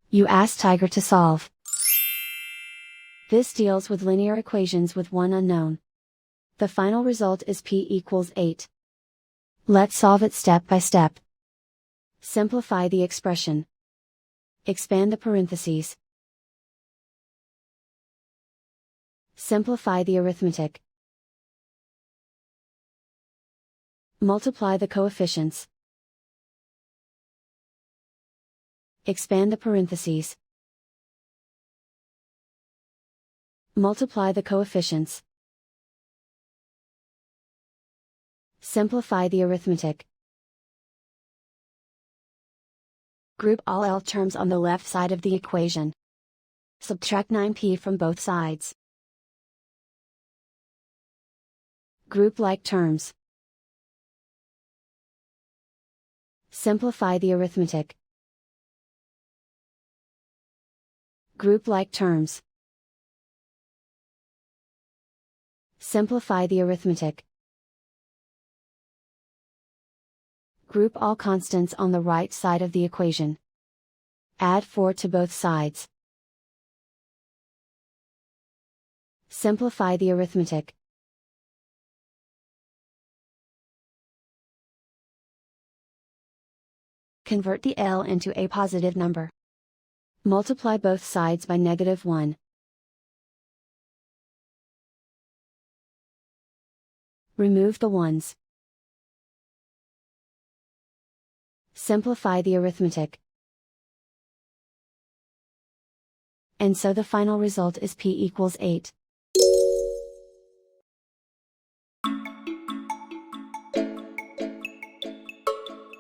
You ask Tiger to solve. This deals with linear equations with one unknown. The final result is p equals 8. Let's solve it step by step. Simplify the expression. Expand the parentheses. Simplify the arithmetic. Multiply the coefficients. Expand the parentheses. Multiply the coefficients. Simplify the arithmetic. Group all L terms on the left side of the equation. Subtract 9p from both sides. Group like terms. Simplify the arithmetic. Group like terms. Simplify the arithmetic. Group all constants on the right side of the equation. Add 4 to both sides. Simplify the arithmetic. Convert the L into a positive number. Multiply both sides by -1. Remove the ones. Simplify the arithmetic. And so the final result is p equals 8.